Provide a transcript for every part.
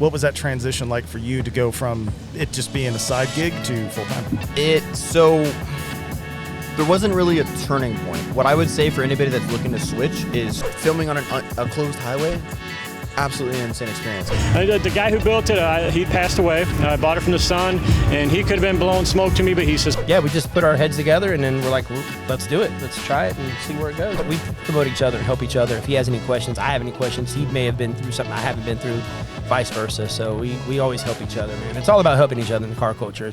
What was that transition like for you to go from it just being a side gig to full-time? There wasn't really a turning point. What I would say for anybody that's looking to switch is filming on a closed highway. Absolutely insane experience. The guy who built it, he passed away. I bought it from the son, and he could have been blowing smoke to me, but he says, yeah, we just put our heads together, and then we're like, well, let's do it. Let's try it and see where it goes. We promote each other and help each other. If he has any questions, I have any questions. He may have been through something I haven't been through, vice versa. So we always help each other, man. It's all about helping each other in the car culture.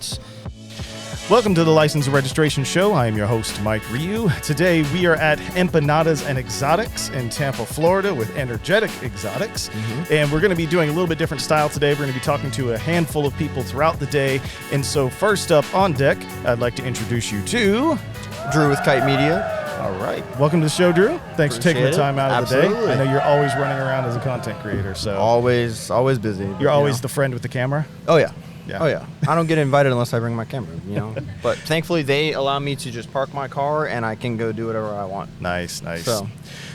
Welcome to the License and Registration Show. I am your host, Mike Ryu. Today we are at Empanadas and Exotics in Tampa, Florida with Energetic Exotics. And we're going to be doing a little bit different style today. We're going to be talking to a handful of people throughout the day. And so first up on deck, I'd like to introduce you to... Drew with Kite Media. All right. Welcome to the show, Drew. Thanks for taking the time out of the day. Absolutely. I know you're always running around as a content creator. So Always busy. You're always the friend with the camera? Oh, yeah. Yeah. Oh, yeah. I don't get invited unless I bring my camera, But thankfully, they allow me to just park my car, and I can go do whatever I want. Nice.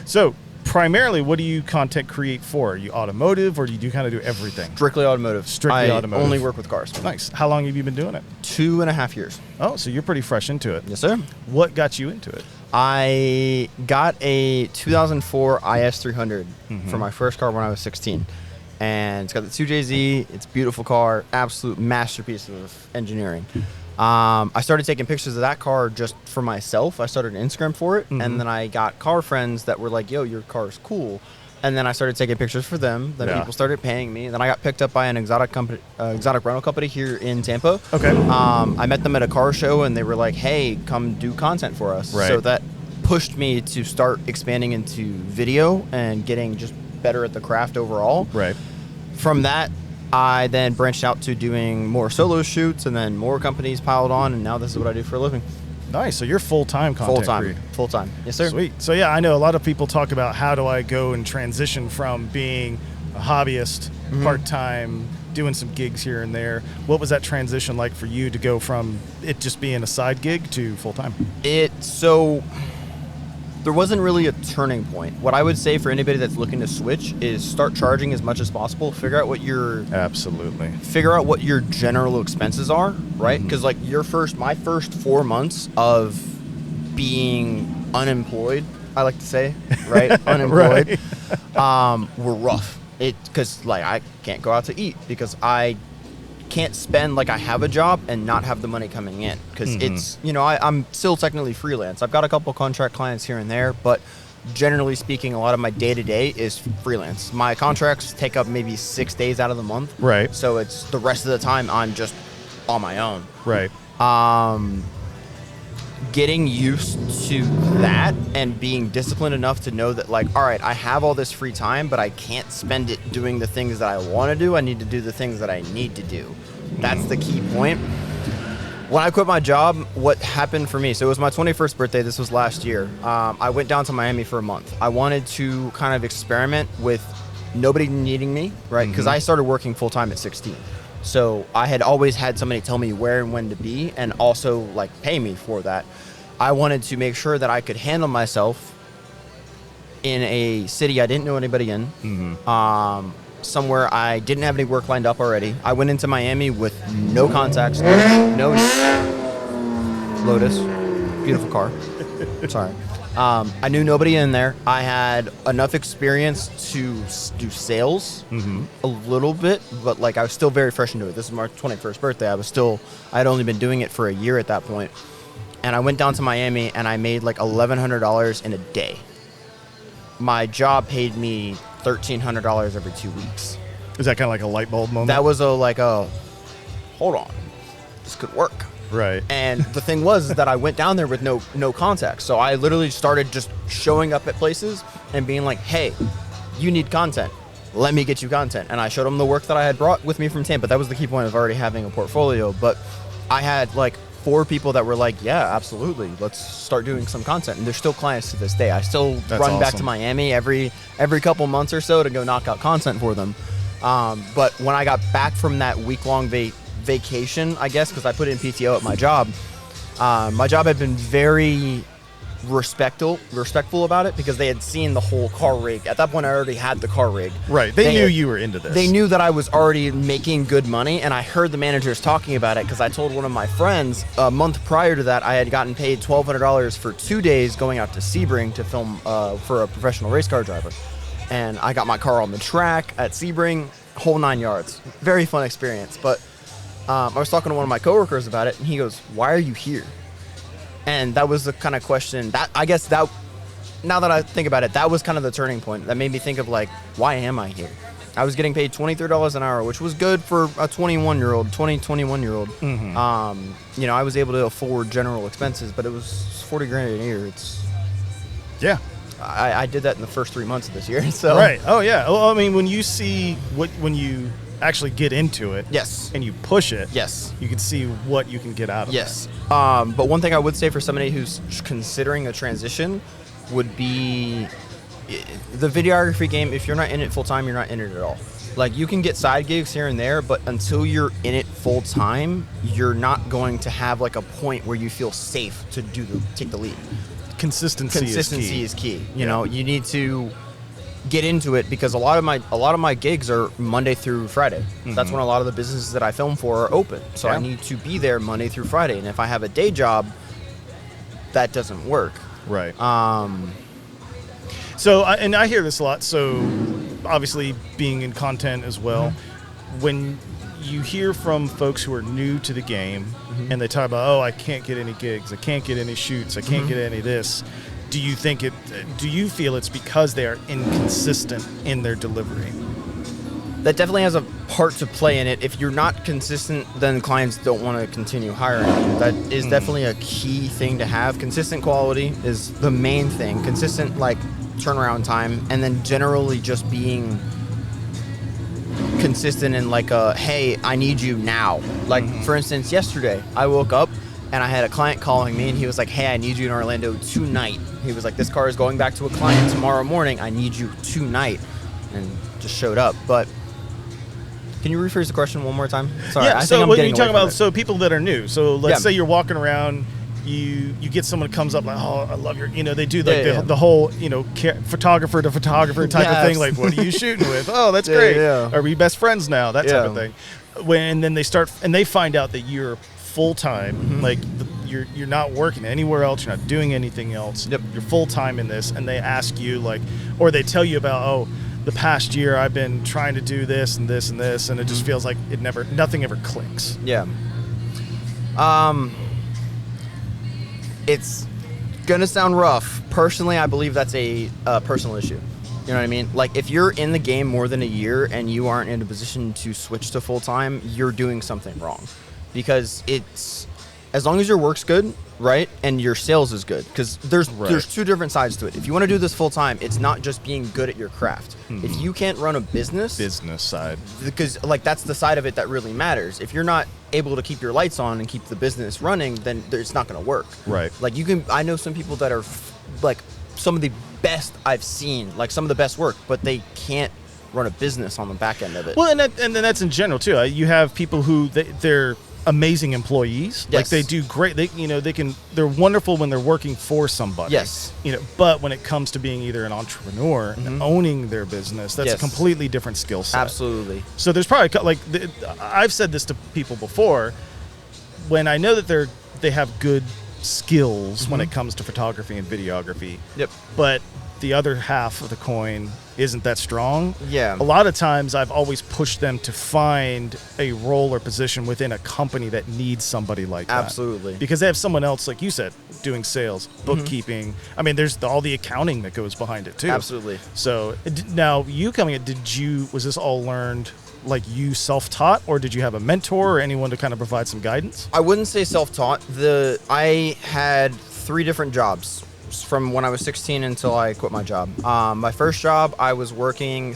So primarily, what do you content create for? Are you automotive, or do you kind of do everything? strictly automotive. Automotive. I only work with cars. Nice. How long have you been doing it? 2.5 years. Oh, so you're pretty fresh into it. Yes, sir. What got you into it? I got a 2004 IS300 for my first car when I was 16. And it's got the 2JZ. It's a beautiful car, absolute masterpiece of engineering. I started taking pictures of that car just for myself. I started an Instagram for it, and then I got car friends that were like, yo, your car's cool. And then I started taking pictures for them. Then people started paying me. Then I got picked up by an exotic rental company here in Tampa. Okay. I met them at a car show, and they were like, hey, come do content for us. Right. So that pushed me to start expanding into video and getting just better at the craft overall. Right. From that, I then branched out to doing more solo shoots, and then more companies piled on, and now this is what I do for a living. Nice. So you're full-time content creator. Full-time. Yes, sir. Sweet. So yeah, I know a lot of people talk about how do I go and transition from being a hobbyist, part-time, doing some gigs here and there. What was that transition like for you to go from it just being a side gig to full-time? There wasn't really a turning point. What I would say for anybody that's looking to switch is start charging as much as possible. Figure out what your general expenses are, right? Because like my first 4 months of being unemployed, I like to say, right? Unemployed, were rough. Because like I can't go out to eat because I can't spend like I have a job and not have the money coming in because it's I'm still technically freelance. I've got a couple contract clients here and there, but generally speaking, a lot of my day-to-day is freelance. My contracts take up maybe 6 days out of the month, right? So it's the rest of the time I'm just on my own, right? Getting used to that and being disciplined enough to know that like, all right, I have all this free time, but I can't spend it doing the things that I want to do. I need to do the things that I need to do. That's the key point. When I quit my job, what happened for me, so it was my 21st birthday, this was last year. I went down to Miami for a month. I wanted to kind of experiment with nobody needing me, right? Because I started working full-time at 16. So I had always had somebody tell me where and when to be and also like pay me for that. I wanted to make sure that I could handle myself in a city I didn't know anybody in, somewhere I didn't have any work lined up already. I went into Miami with no contacts, no Lotus, beautiful car. Sorry. I knew nobody in there. I had enough experience to do sales a little bit, but like I was still very fresh into it. This is my 21st birthday. I had only been doing it for a year at that point. And I went down to Miami and I made like $1,100 in a day. My job paid me $1,300 every 2 weeks. Is that kind of like a light bulb moment? That was hold on, this could work. Right. And the thing was that I went down there with no contacts. So I literally started just showing up at places and being like, hey, you need content. Let me get you content. And I showed them the work that I had brought with me from Tampa. That was the key point of already having a portfolio. But I had like 4 people that were like, yeah, absolutely, let's start doing some content. And they're still clients to this day. I still run back to Miami every couple months or so to go knock out content for them. But when I got back from that week-long vacation, I guess, because I put in PTO at my job had been very, respectful about it because they had seen the whole car rig. At that point, I already had the car rig. Right. They knew you were into this. They knew that I was already making good money, and I heard the managers talking about it because I told one of my friends a month prior to that I had gotten paid $1,200 for 2 days going out to Sebring to film for a professional race car driver. And I got my car on the track at Sebring, whole 9 yards. Very fun experience. But I was talking to one of my coworkers about it, and he goes, "Why are you here?" And that was the kind of question that, I guess that, now that I think about it, that was kind of the turning point that made me think of like, why am I here? I was getting paid $23 an hour, which was good for a 21-year-old. Mm-hmm. You know, I was able to afford general expenses, but it was 40 grand a year. Yeah. I did that in the first 3 months of this year. So Right. Oh, yeah. Well, I mean, when you see when you actually get into it, yes, and you push it, yes, you can see what you can get out of yes. But one thing I would say for somebody who's considering a transition would be the videography game. If you're not in it full time, you're not in it at all. Like, you can get side gigs here and there, but until you're in it full time, you're not going to have like a point where you feel safe to take the lead. Consistency is key. You know, you need to get into it because a lot of my gigs are Monday through Friday. Mm-hmm. That's when a lot of the businesses that I film for are open. So I need to be there Monday through Friday. And if I have a day job, that doesn't work. Right. So, and I hear this a lot. So, obviously, being in content as well, when you hear from folks who are new to the game and they talk about, oh, I can't get any gigs, I can't get any shoots, I can't get any this. Do you feel it's because they are inconsistent in their delivery? That definitely has a part to play in it. If you're not consistent, then clients don't want to continue hiring you. That is definitely a key thing to have. Consistent quality is the main thing. Consistent, like, turnaround time, and then generally just being consistent in like hey, I need you now. Like, for instance, yesterday I woke up and I had a client calling me and he was like, hey, I need you in Orlando tonight. He was like, this car is going back to a client tomorrow morning, I need you tonight. And just showed up. But can you rephrase the question one more time? Sorry, Yeah, I so think I'm what getting you talking away from about, it. so people that are new. So let's Yeah. say you're walking around, you get someone that comes up like, oh, I love your, they do like Yeah. the whole, photographer to photographer type of thing. Yes. Like, what are you shooting with? Oh, that's Yeah, great. yeah. Are we best friends now? That type of Yeah. thing. When then they start and they find out that you're full time, like you're not working anywhere else, you're not doing anything else. Yep. You're full time in this, and they ask you like, or they tell you about, oh, the past year I've been trying to do this and this and this, and it just feels like nothing ever clicks. Yeah. It's gonna sound rough. Personally, I believe that's a personal issue. You know what I mean? Like, if you're in the game more than a year and you aren't in a position to switch to full time, you're doing something wrong. Because it's, as long as your work's good, right, and your sales is good, because there's two different sides to it. If you want to do this full time, it's not just being good at your craft. If you can't run a business Side. because like that's the side of it that really matters. If you're not able to keep your lights on and keep the business running, then it's not going to work. Right. Like, I know some people that are like some of the best I've seen, like some of the best work, but they can't run a business on the back end of it. Well, and then that's in general too. You have people who they're amazing employees. Yes. Like, they do great. They're wonderful when they're working for somebody. Yes. But when it comes to being either an entrepreneur and owning their business, that's a Yes. completely different skill set. Absolutely. So there's probably I've said this to people before, when I know that they have good skills when it comes to photography and videography. Yep. But the other half of the coin isn't that strong. Yeah. A lot of times I've always pushed them to find a role or position within a company that needs somebody like that. Absolutely. Because they have someone else, like you said, doing sales, bookkeeping. I mean, there's all the accounting that goes behind it too. Absolutely. So now you coming in, was this all learned like you self-taught, or did you have a mentor or anyone to kind of provide some guidance? I wouldn't say self-taught. I had 3 different jobs from when I was 16 until I quit my job. My first job, I was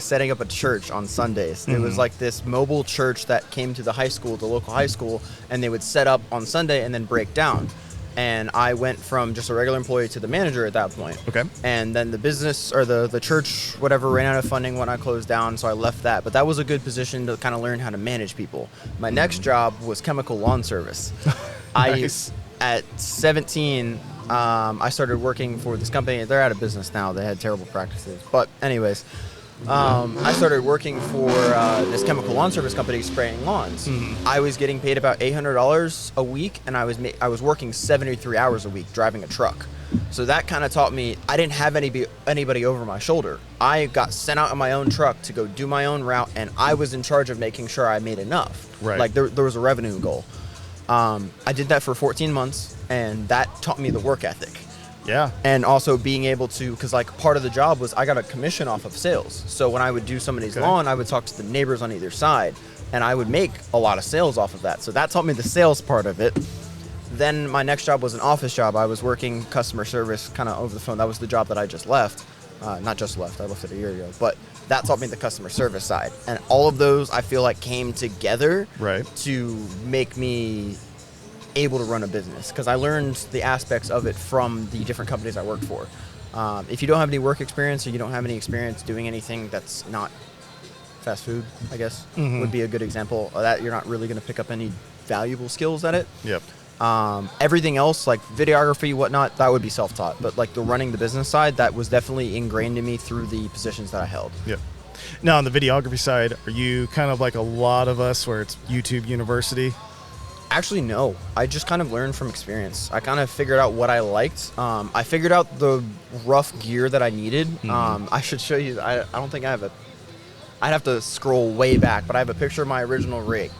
setting up a church on Sundays. It was like this mobile church that came to the local high school, and they would set up on Sunday and then break down. And I went from just a regular employee to the manager at that point. Okay. And then the business, or the church, whatever, ran out of funding when I closed down, so I left that. But that was a good position to kind of learn how to manage people. My next job was chemical lawn service. Nice. At 17, I started working for this company. They're out of business now. They had terrible practices. But anyways, I started working for this chemical lawn service company spraying lawns. I was getting paid about $800 a week, and I was working 73 hours a week driving a truck. So that kind of taught me I didn't have anybody over my shoulder. I got sent out on my own truck to go do my own route, and I was in charge of making sure I made enough. Right. Like there was a revenue goal. I did that for 14 months, and that taught me the work ethic. Yeah. And also being able to, because like part of the job was I got a commission off of sales. So when I would do somebody's lawn, I would talk to the neighbors on either side, and I would make a lot of sales off of that. So that taught me the sales part of it. Then my next job was an office job. I was working customer service kind of over the phone. That was the job that I just left. Not just left, I left it a year ago. But that taught me the customer service side. And all of those I feel like came together to make me able to run a business, because I learned the aspects of it from the different companies I worked for. If you don't have any work experience, or you don't have any experience doing anything that's not fast food, I guess, would be a good example of that. You're not really going to pick up any valuable skills at it. Yep. Everything else, like videography, whatnot, that would be self-taught. But like the running the business side, that was definitely ingrained in me through the positions that I held. Yep. Now, on the videography side, are you kind of like a lot of us where it's YouTube University? Actually, no. I just kind of learned from experience. I kind of figured out what I liked. I figured out the rough gear that I needed. I should show you. I don't think I have I'd have to scroll way back, but I have a picture of my original rig.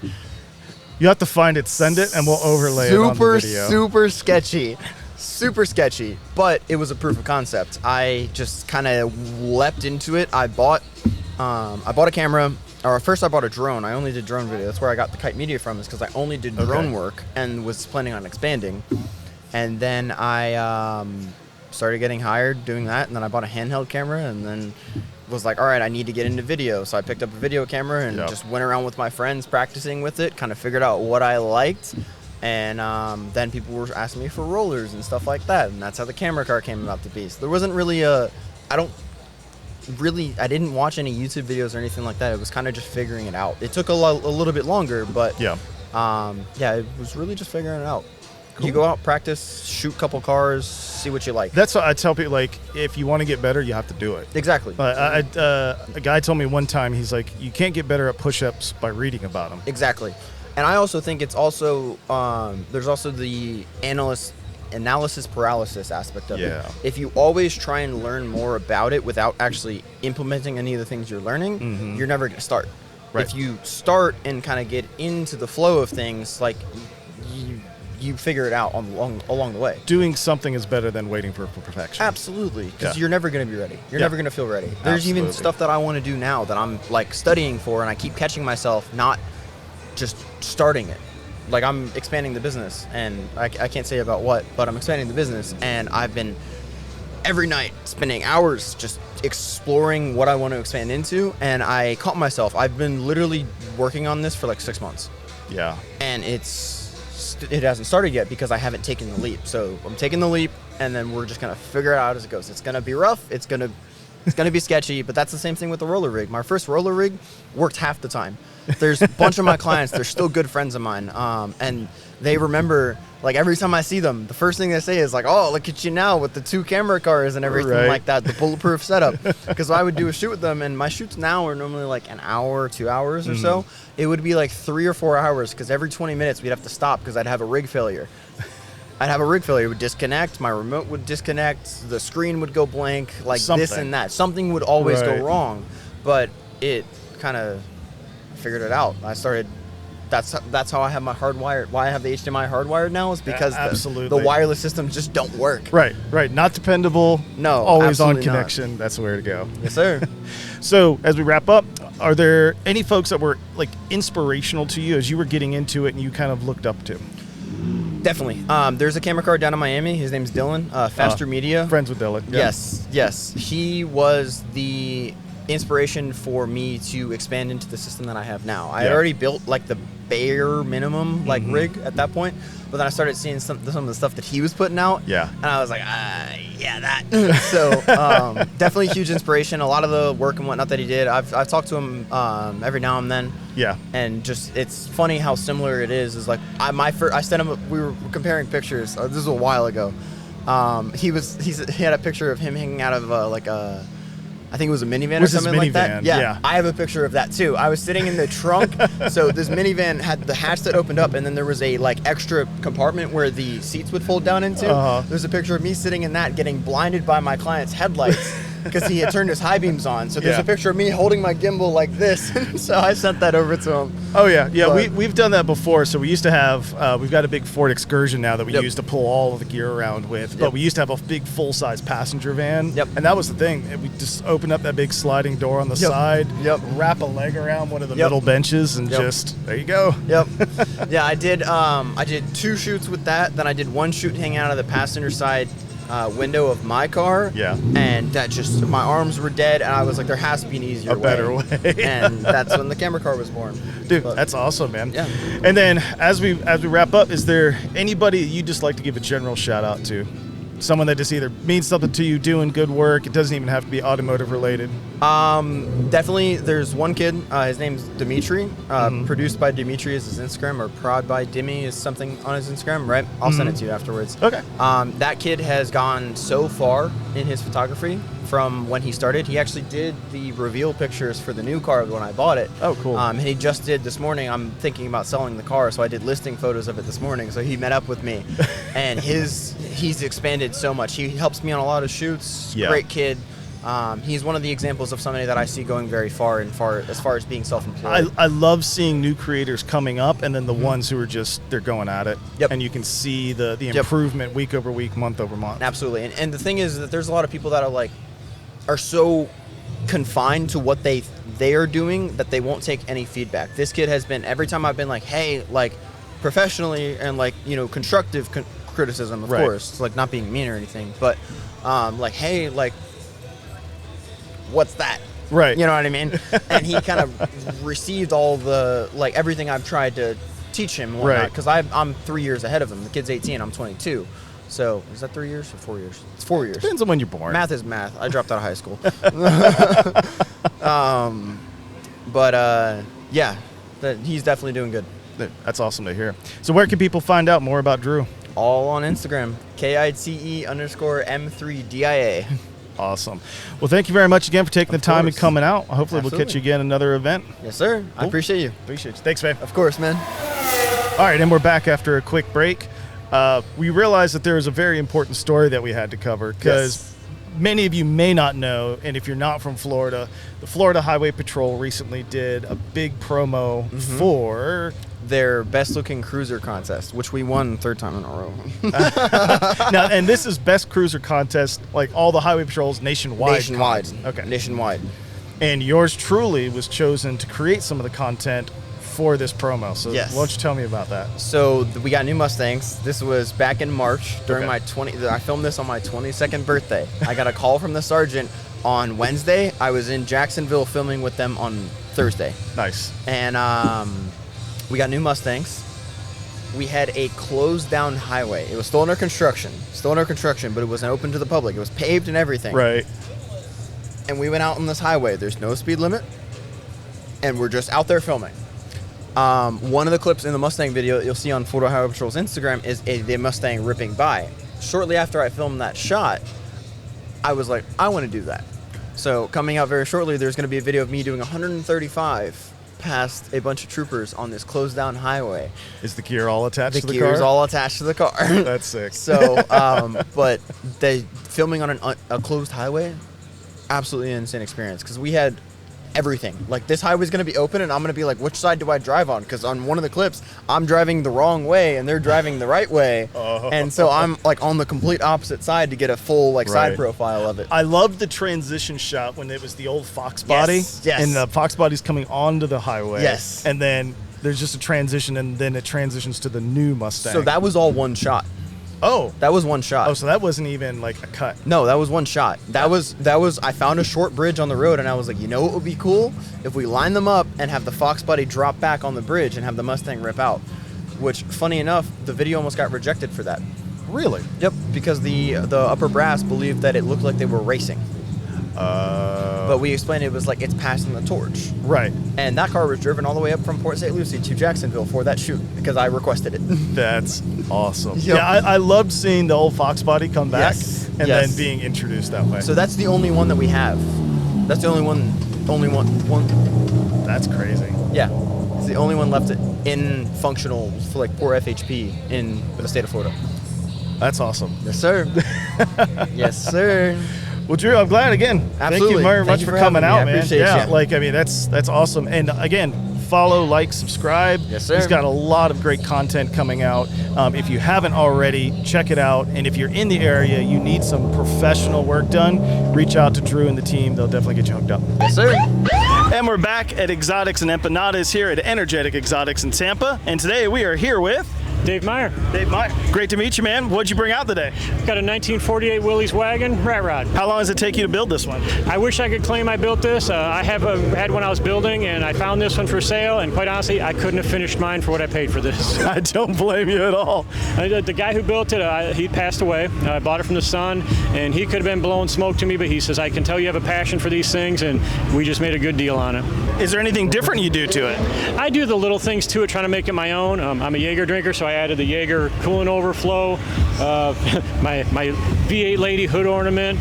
You have to find it, send it, and we'll overlay it on the video. Super sketchy. Super sketchy, but it was a proof of concept. I just kind of leapt into it. I bought a camera. Or first I bought a drone. I only did drone video. That's where I got the Kite Media from, is because I only did drone work and was planning on expanding. And then I started getting hired doing that, and then I bought a handheld camera, and then was like, all right, I need to get into video. So I picked up a video camera and just went around with my friends practicing with it, kind of figured out what I liked. And then people were asking me for rollers and stuff like that, and that's how the camera car came about to be. So there wasn't really I didn't watch any YouTube videos or anything like that. It was kind of just figuring it out. It took a little bit longer, but it was really just figuring it out. Cool. You go out, practice, shoot a couple cars, see what you like. That's what I tell people, like, if you want to get better, you have to do it. Exactly. A guy told me one time, he's like, you can't get better at push-ups by reading about them. Exactly. And I also think it's also, there's also the analysis paralysis aspect of it. If you always try and learn more about it without actually implementing any of the things you're learning, you're never going to start. Right. If you start and kind of get into the flow of things, like you figure it out along the way. Doing something is better than waiting for perfection. Absolutely, because you're never going to be ready. You're never going to feel ready. There's even stuff that I want to do now that I'm like studying for, and I keep catching myself not just starting it. Like, I'm expanding the business, and I can't say about what, but I'm expanding the business, and I've been every night spending hours just exploring what I want to expand into, and I caught myself. I've been literally working on this for like 6 months. Yeah. And it hasn't started yet because I haven't taken the leap. So I'm taking the leap, and then we're just going to figure it out as it goes. It's going to be rough. It's going to be sketchy, but that's the same thing with the roller rig. My first roller rig worked half the time. There's a bunch of my clients, they're still good friends of mine, and they remember, like, every time I see them, the first thing they say is like, oh, look at you now with the 2 camera cars and everything like that, the bulletproof setup. Because I would do a shoot with them, and my shoots now are normally like an hour, 2 hours or so. It would be like 3 or 4 hours, because every 20 minutes we'd have to stop because I'd have a rig failure. It would disconnect, my remote would disconnect, the screen would go blank, like this and that. Something would always go wrong, but it kind of figured it out. That's how I have my hardwired. Why I have the HDMI hardwired now is because the wireless systems just don't work. Right. Not dependable. No, always on connection. Not. That's the way to go. Yes, sir. So as we wrap up, are there any folks that were like inspirational to you as you were getting into it and you kind of looked up to? Definitely. There's a camera car down in Miami. His name's Dylan. Faster Media. Friends with Dylan. Yeah. Yes. He was the inspiration for me to expand into the system that I have now. I had already built like the bare minimum rig at that point, but then I started seeing some of the stuff that he was putting out. And I was like, that. So definitely huge inspiration. A lot of the work and whatnot that he did, I've talked to him every now and then. And just, it's funny how similar it is. Is like I sent him. We were comparing pictures. This was a while ago. He had a picture of him hanging out of like a, I think it was a minivan or Was his something like that. minivan, Yeah. yeah. I have a picture of that too. I was sitting in the trunk. So this minivan had the hatch that opened up, and then there was a like extra compartment where the seats would fold down into. There's a picture of me sitting in that, getting blinded by my client's headlights because he had turned his high beams on. So there's Yeah. a picture of me holding my gimbal like this. So I sent that over to him. Oh yeah, yeah. But- We've done that before. So we used to have. We've got a big Ford Excursion now that we Yep. use to pull all of the gear around with. But Yep. we used to have a big full-size passenger van. Yep. And that was the thing. We just open up that big sliding door on the Yep. side. Yep. Wrap a leg around one of the Yep. middle benches and Yep. just there you go. Yep. Yeah, I did 2 shoots with that. Then I did 1 shoot hanging out of the passenger side window of my car. Yeah. And that just, my arms were dead, and I was like, there has to be an easier A better way. And that's when the camera car was born. Dude, But- that's awesome, man. Yeah. And then as we wrap up, is there anybody you just like to give a general shout out to? Someone that just either means something to you, doing good work. It doesn't even have to be automotive related. Definitely, there's one kid. His name's Dimitri. Produced by Dimitri is his Instagram, or prod by Dimmy is something on his Instagram, right? I'll send it to you afterwards. Okay. That kid has gone so far in his photography from when he started. He actually did the reveal pictures for the new car when I bought it. Oh, cool. And he just did this morning. I'm thinking about selling the car, so I did listing photos of it this morning. So he met up with me, and he's expanded so much. He helps me on a lot of shoots. Yeah. Great kid. He's one of the examples of somebody that I see going very far as far as being self-employed. I love seeing new creators coming up, and then the ones who are just they're going at it. Yep. And you can see the Yep. improvement week over week, month over month. Absolutely. And the thing is that there's a lot of people that are so confined to what they are doing that they won't take any feedback. This kid has been, every time I've been like, hey, like professionally and like, constructive criticism, of Right. course, like not being mean or anything, but like, hey, like, what's that? Right. You know what I mean? And he kind of received all the, like, everything I've tried to teach him and whatnot. Right. Because I'm 3 years ahead of him. The kid's 18, I'm 22. So, is that 3 years or 4 years? It's 4 years. Depends on when you're born. Math is math. I dropped out of high school. Yeah, he's definitely doing good. That's awesome to hear. So where can people find out more about Drew? All on Instagram. KITE_M3dia. Awesome. Well, thank you very much again for taking the time and course. coming out. Hopefully we'll catch Absolutely. you again at another event. Yes, sir. I Cool. appreciate you. Appreciate you. Thanks, man. Of course, man. All right, and we're back after a quick break. We realized that there was a very important story that we had to cover because many of you may not know, and if you're not from Florida, the Florida Highway Patrol recently did a big promo for... Their best looking cruiser contest, which we won 3rd time in a row. Now, and this is best cruiser contest, like all the highway patrols nationwide. Nationwide. Okay. Nationwide. And yours truly was chosen to create some of the content for this promo. So Yes. why don't you tell me about that? So we got new Mustangs. This was back in March during Okay. I filmed this on my 22nd birthday. I got a call from the sergeant on Wednesday. I was in Jacksonville filming with them on Thursday. Nice. And we got new Mustangs. We had a closed down highway. It was still under construction, but it wasn't open to the public. It was paved and everything. Right. And we went out on this highway. There's no speed limit, and we're just out there filming. One of the clips in the Mustang video that you'll see on Florida Highway Patrol's Instagram is the Mustang ripping by. Shortly after I filmed that shot, I was like, I want to do that. So coming out very shortly, there's going to be a video of me doing 135 past a bunch of troopers on this closed down highway. Is the gear all attached The to the gear's car? all attached to the car. That's sick. So, but the filming on a closed highway, absolutely an insane experience because we had everything. Like this highway's gonna be open, and I'm gonna be like, which side do I drive on? Because on one of the clips, I'm driving the wrong way, and they're driving the right way, and so I'm like on the complete opposite side to get a full like Right. side profile of it. I loved the transition shot when it was the old Fox body. Yes. And the Fox body's coming onto the highway. Yes. And then there's just a transition, and then it transitions to the new Mustang. So that was all one shot. Oh. That was one shot. Oh, so that wasn't even like a cut. No, that was one shot. That was I found a short bridge on the road, and I was like, you know what would be cool? If we line them up and have the Fox body drop back on the bridge and have the Mustang rip out. Which, funny enough, the video almost got rejected for that. Really? Yep, because the upper brass believed that it looked like they were racing. But we explained it was like it's passing the torch. Right. And that car was driven all the way up from Port St. Lucie to Jacksonville for that shoot because I requested it. That's awesome. Yep. Yeah, I loved seeing the old Fox body come back and yes. then being introduced that way. So that's the only one that we have. That's the only one. That's crazy. Yeah. It's the only one left in functional for like poor FHP in the state of Florida. That's awesome. Yes, sir. Yes, sir. Well, Drew, I'm glad again. Absolutely. Thank you very Thank much you for for coming having me. out, I man. appreciate Yeah, you. like I mean, that's awesome. And again, follow, like, subscribe. Yes, sir. He's got a lot of great content coming out. If you haven't already, check it out. And if you're in the area, you need some professional work done, reach out to Drew and the team. They'll definitely get you hooked up. Yes, sir. And we're back at Exotics and Empanadas here at Energetic Exotics in Tampa. And today we are here with Dave Meyer. Dave Meyer. Great to meet you, man. What'd you bring out today? Got a 1948 Willys wagon rat rod. How long does it take you to build this one? I wish I could claim I built this. I had one I was building, and I found this one for sale, and quite honestly, I couldn't have finished mine for what I paid for this. I don't blame you at all. The guy who built it, he passed away. I bought it from the son, and he could have been blowing smoke to me, but he says, I can tell you have a passion for these things, and we just made a good deal on it. Is there anything different you do to it? I do the little things to it, trying to make it my own. I'm a Jaeger drinker, so I added the Jaeger coolant overflow, my V8 lady hood ornament,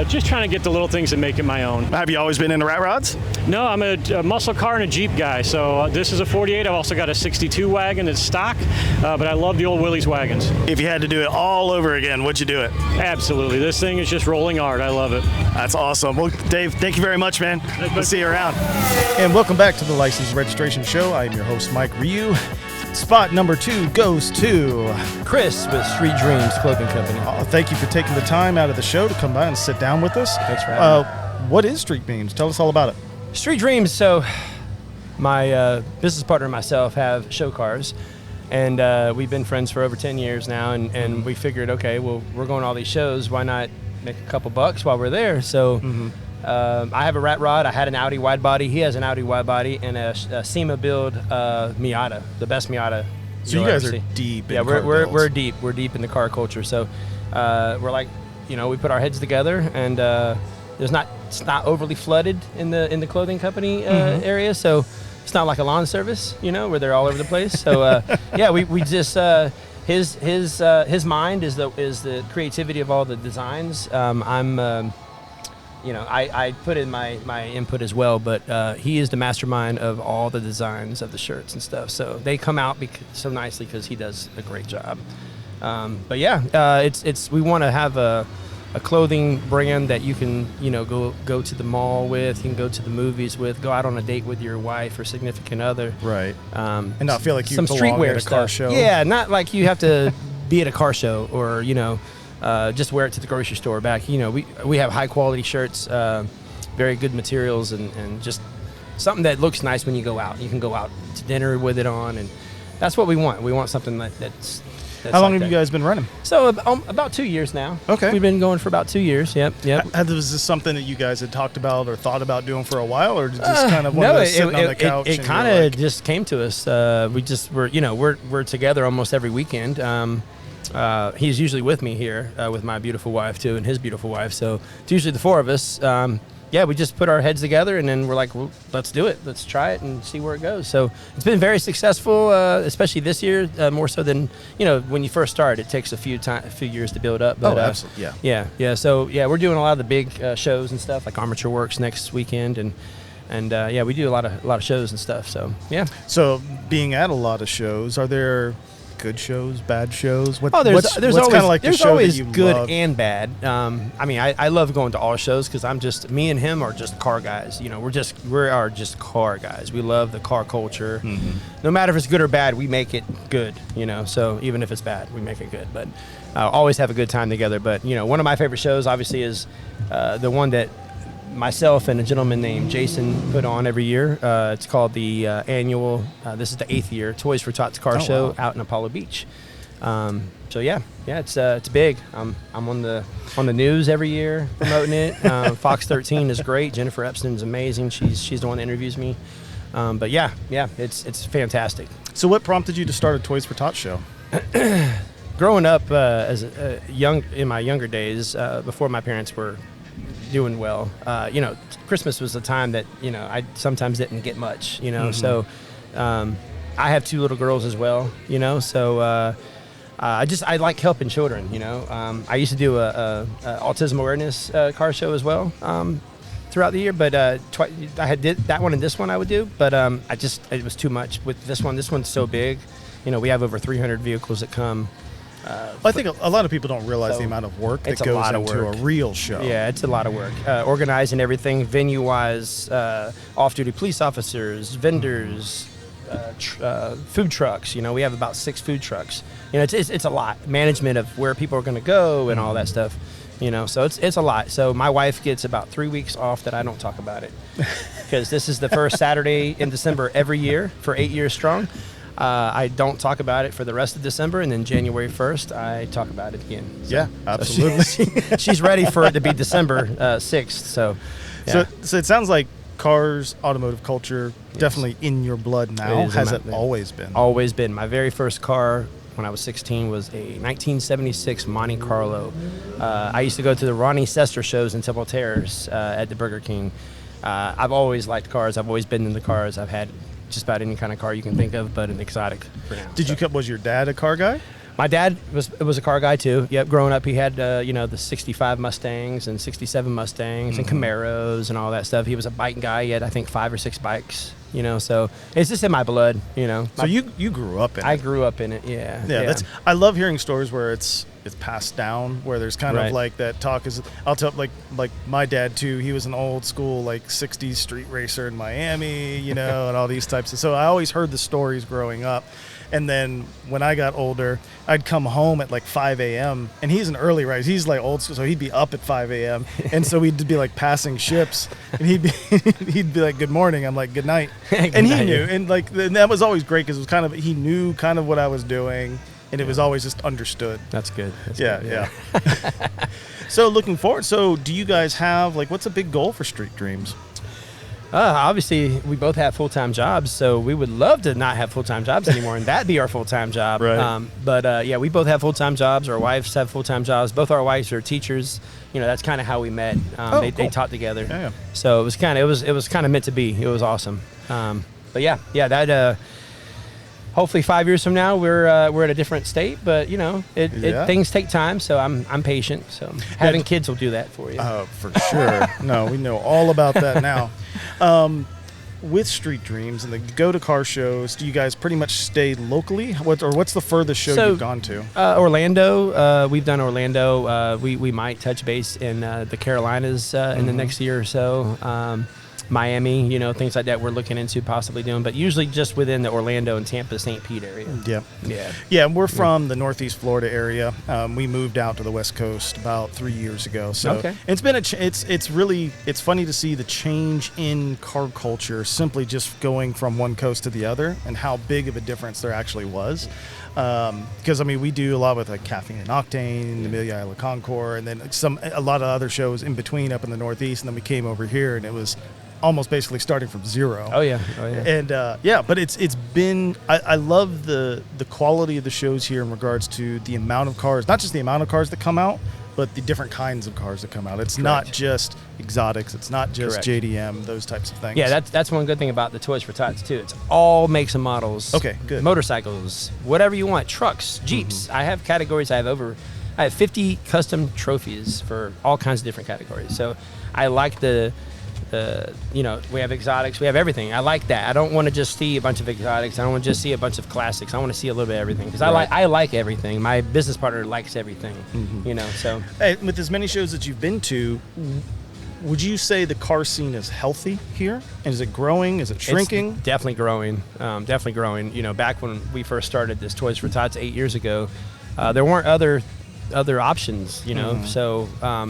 just trying to get the little things that make it my own. Have you always been into rat rods? No, I'm a muscle car and a Jeep guy, so this is a 48. I've also got a 62 wagon that's stock, but I love the old Willys wagons. If you had to do it all over again, would you do it? Absolutely. This thing is just rolling hard. I love it. That's awesome. Well, Dave, thank you very much, man. We'll see you around. And welcome back to the License Registration Show. I am your host, Mike Ryu. Spot number 2 goes to Chris with Street Dreamz Clothing Company. Thank you for taking the time out of the show to come by and sit down with us. Thanks for having me. What is Street Dreamz? Tell us all about it. Street Dreamz. So, my business partner and myself have show cars, and we've been friends for over 10 years now. And we figured, okay, well, we're going to all these shows. Why not make a couple bucks while we're there? So. I have a rat rod. I had an Audi wide body. He has an Audi wide body and a SEMA build Miata, the best Miata. So you guys are deep. Yeah, in car we're builds. deep. We're deep in the car culture. So we're like, we put our heads together, and it's not overly flooded in the clothing company area. So it's not like a lawn service, where they're all over the place. So yeah, we just. His mind is the creativity of all the designs. I put in my input as well, but he is the mastermind of all the designs of the shirts and stuff. So they come out so nicely because he does a great job. But yeah, we want to have a clothing brand that you can go to the mall with, you can go to the movies with, go out on a date with your wife or significant other. Right. And not feel like you some belong streetwear at a car stuff. show. Yeah, not like you have to be at a car show or just wear it to the grocery store back. We have high quality shirts, very good materials, and just something that looks nice when you go out. You can go out to dinner with it on, and that's what we want. We want something that's How long have you guys been running? So about 2 years now. Okay. We've been going for about 2 years. Yep. Was this something that you guys had talked about or thought about doing for a while, or just kind of one of those sitting on the couch? It kind of just came to us. We're together almost every weekend. He's usually with me here with my beautiful wife too, and his beautiful wife. So it's usually the four of us. We just put our heads together, and then we're like, well, let's do it. Let's try it and see where it goes. So it's been very successful, especially this year, more so than when you first start. It takes a few years to build up. But, absolutely, yeah. Yeah. So we're doing a lot of the big shows and stuff, like Armature Works next weekend, and we do a lot of shows and stuff. So yeah. So being at a lot of shows, are there good shows, bad shows? There's what's always kind of like the there's show always that you good love? and bad. I love going to all shows because me and him are just car guys. We are just car guys. We love the car culture. No matter if it's good or bad, we make it good. So even if it's bad, we make it good. But always have a good time together. But one of my favorite shows obviously is the one that myself and a gentleman named Jason put on every year. It's called the annual, this is the 8th year, Toys for Tots Car Show out in Apollo Beach. It's big. I'm on the news every year promoting it. Fox 13 is great. Jennifer Epstein is amazing. She's the one that interviews me. It's fantastic. So what prompted you to start a Toys for Tots show? Growing up in my younger days, before my parents were doing well. Christmas was a time that I sometimes didn't get much. So I have 2 little girls as well. So I like helping children. I used to do a autism awareness car show as well throughout the year, but I did that one and this one I would do, but it was too much with this one. This one's so big. We have over 300 vehicles that come. I think a lot of people don't realize the amount of work that goes into a real show. Yeah, it's a lot of work. Organizing everything, venue-wise, off-duty police officers, vendors, food trucks. We have about 6 food trucks. It's a lot. Management of where people are going to go and all that stuff. So it's a lot. So my wife gets about 3 weeks off that I don't talk about it, because this is the first Saturday in December every year for 8 years strong. I don't talk about it for the rest of December, and then January 1st, I talk about it again. So, yeah, absolutely. So she's ready for it to be December 6th. So, yeah. So it sounds like cars, automotive culture, definitely in your blood now. Has it always been? Always been. My very first car when I was 16 was a 1976 Monte Carlo. I used to go to the Ronnie Sester shows in Temple Terrace at the Burger King. I've always liked cars. I've always been into cars. I've had just about any kind of car you can think of, but an exotic for now. Was your dad a car guy? My dad was a car guy too. Yep, growing up he had the 65 Mustangs and 67 Mustangs and Camaros and all that stuff. He was a bike guy. He had I think 5 or 6 bikes. So it's just in my blood. So you grew up in it. I grew up in it. Yeah. Yeah. I love hearing stories where it's passed down, where there's kind of like that talk is. I'll tell like my dad too. He was an old school 60s street racer in Miami, and all these types of. So I always heard the stories growing up. And then when I got older, I'd come home at 5 a.m. And he's an early riser. He's old school, so he'd be up at 5 a.m. And so we'd be passing ships, and he'd be like, "Good morning." I'm like, "Good night." And he knew, and that was always great because it was kind of he knew kind of what I was doing, and it was always just understood. That's good. Yeah. So looking forward. So do you guys have what's a big goal for Street Dreamz? Obviously, we both have full-time jobs, so we would love to not have full-time jobs anymore, and that be our full-time job. Right. But we both have full-time jobs. Our wives have full-time jobs. Both our wives are teachers. That's kind of how we met. They taught together. Yeah. So it was kind of meant to be. It was awesome. But that. Hopefully 5 years from now we're at a different state, but things take time, so I'm patient. So having kids will do that for you. Oh, for sure. No, we know all about that now. With Street Dreamz and the go-to car shows, do you guys pretty much stay locally? What's the furthest show you've gone to? Orlando. We've done Orlando. We might touch base in the Carolinas in the next year or so. Miami, things like that we're looking into possibly doing, but usually just within the Orlando and Tampa, St. Pete area. Yeah, we're from the Northeast Florida area. We moved out to the West Coast about 3 years ago. So it's been it's funny to see the change in car culture simply just going from one coast to the other and how big of a difference there actually was. Because we do a lot with Caffeine and Octane, Amelia Isla Concours, and then a lot of other shows in between up in the Northeast, and then we came over here and it was almost basically starting from zero. Oh yeah. And but it's been I love the quality of the shows here in regards to the amount of cars, not just the amount of cars that come out, but the different kinds of cars that come out. It's not just exotics, it's not just JDM, those types of things. Yeah, that's one good thing about the Toys for Tots too. It's all makes and models. Okay, good. Motorcycles, whatever you want, trucks, Jeeps. I have categories. I have 50 custom trophies for all kinds of different categories. So I like we have exotics, we have everything. I like that. I don't want to just see a bunch of exotics. I don't want to just see a bunch of classics. I want to see a little bit of everything because I like everything. My business partner likes everything. So hey, with as many shows that you've been to, would you say the car scene is healthy here? And is it growing? Is it shrinking? It's definitely growing. Definitely growing. Back when we first started this Toys for Tots 8 years ago, there weren't other options, so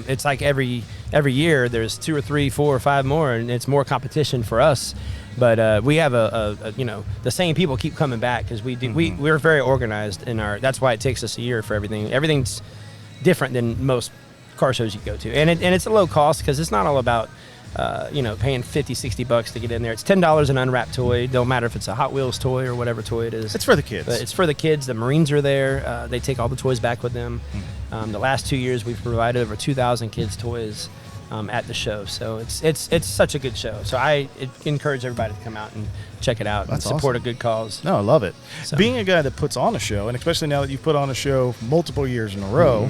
it's like every year there's 2 or 3, 4 or 5 more, and it's more competition for us. But we have the same people keep coming back because we're very organized in our. That's why it takes us a year for everything. Everything's different than most car shows you go to, and it's a low cost because it's not all about paying $50-$60 to get in there. It's $10 an unwrapped toy. Don't matter if it's a Hot Wheels toy or whatever toy it is. It's for the kids. But it's for the kids. The Marines are there. They take all the toys back with them. The last 2 years, we've provided over 2,000 kids toys at the show. So it's such a good show. So I encourage everybody to come out and check it out and support a good cause. No, I love it. So. Being a guy that puts on a show, and especially now that you've put on a show multiple years in a row,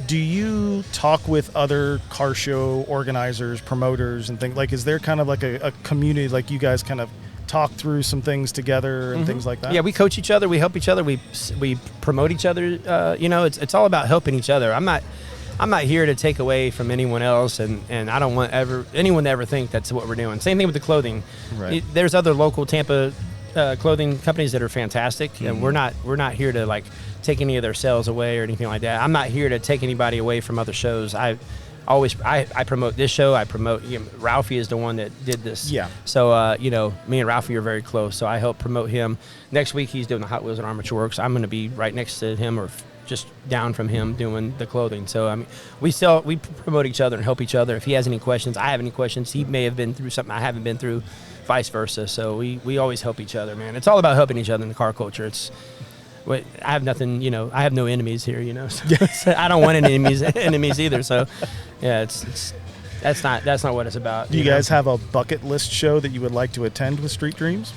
do you talk with other car show organizers, promoters, and things? Like, is there kind of like a community, like you guys kind of talk through some things together and things like that? Yeah, we coach each other, we help each other, we promote each other. It's all about helping each other. I'm not here to take away from anyone else, and I don't want anyone to ever think that's what we're doing. Same thing with the clothing. Right. There's other local Tampa clothing companies that are fantastic, and we're not here to like take any of their sales away or anything like that. I'm not here to take anybody away from other shows. I promote this show. I promote, Ralphie is the one that did this. Yeah. So, me and Ralphie are very close. So I help promote him. Next week, he's doing the Hot Wheels and Armature Works. I'm going to be right next to him or just down from him doing the clothing. So, I mean, we promote each other and help each other. If he has any questions, I have any questions. He may have been through something I haven't been through, vice versa. So we always help each other, man. It's all about helping each other in the car culture. I have nothing, I have no enemies here, so I don't want any enemies either. So, yeah, that's not what it's about. Do you guys have a bucket list show that you would like to attend with Street Dreamz?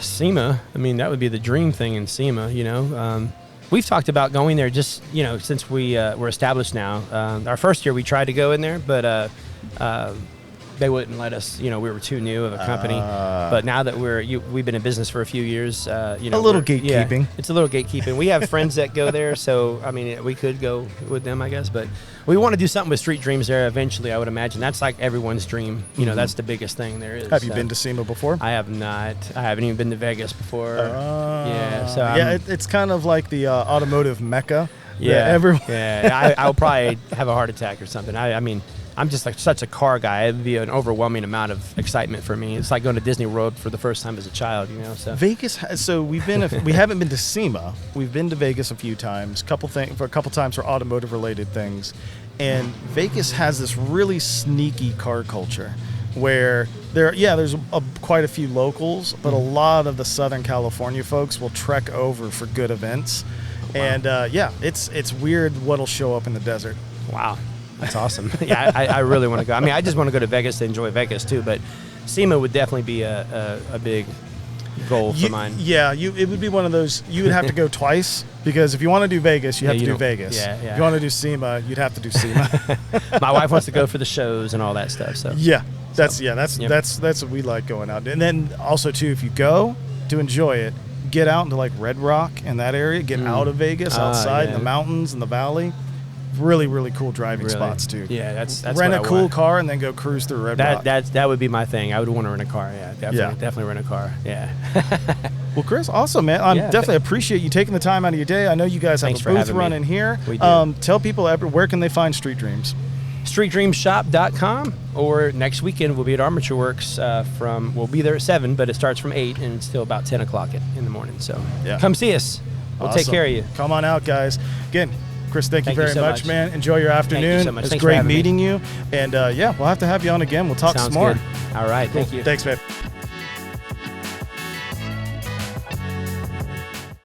SEMA. I mean, that would be the dream thing in SEMA. We've talked about going there just, since we're established now. Our first year we tried to go in there, but they wouldn't let us. We were too new of a company. But now that we've been in business for a few years, a little gatekeeping. Yeah, it's a little gatekeeping. We have friends that go there, so I mean, we could go with them, I guess. But we want to do something with Street Dreamz there eventually. I would imagine that's like everyone's dream. That's the biggest thing there is. Have you been to SEMA before? I have not. I haven't even been to Vegas before. Yeah. So it's kind of like the automotive mecca. Yeah. Yeah. I'll probably have a heart attack or something. I mean, I'm just like such a car guy. It'd be an overwhelming amount of excitement for me. It's like going to Disney World for the first time as a child, So Vegas. So we haven't been to SEMA. We've been to Vegas a few times. A couple times for automotive related things, and Vegas has this really sneaky car culture where there's quite a few locals, but a lot of the Southern California folks will trek over for good events. Wow. And it's weird what'll show up in the desert. Wow. That's awesome. Yeah, I really want to go. I mean, I just want to go to Vegas to enjoy Vegas too, but SEMA would definitely be a big goal for mine. Yeah, it would be one of those. You would have to go twice because if you want to do Vegas, you have to do Vegas. Yeah. If you want to do SEMA, you'd have to do SEMA. My wife wants to go for the shows and all that stuff. So that's what we like going out. And then also too, if you go to enjoy it, get out into like Red Rock and that area. Get out of Vegas, outside in the mountains and the valley. Really, really cool driving spots too. Yeah, that's rent a cool car and then go cruise through Red Rock. That would be my thing. I would want to rent a car. Yeah, definitely rent a car. Yeah. Well, Chris, awesome, man. I definitely appreciate you taking the time out of your day. I know you guys have a booth running here. We do. Tell people where can they find Street Dreamz? StreetDreamzShop.com, or next weekend we'll be at Armature Works we'll be there at 7, but it starts from 8 and it's still about 10 o'clock in the morning. So come see us. We'll take care of you. Come on out, guys. Again, Chris, thank you very so much, man. Enjoy your afternoon. Thank you so much. It's Thanks great for having meeting me. you. And we'll have to have you on again. We'll talk some more. Good. All right. Thank you. Thanks, man.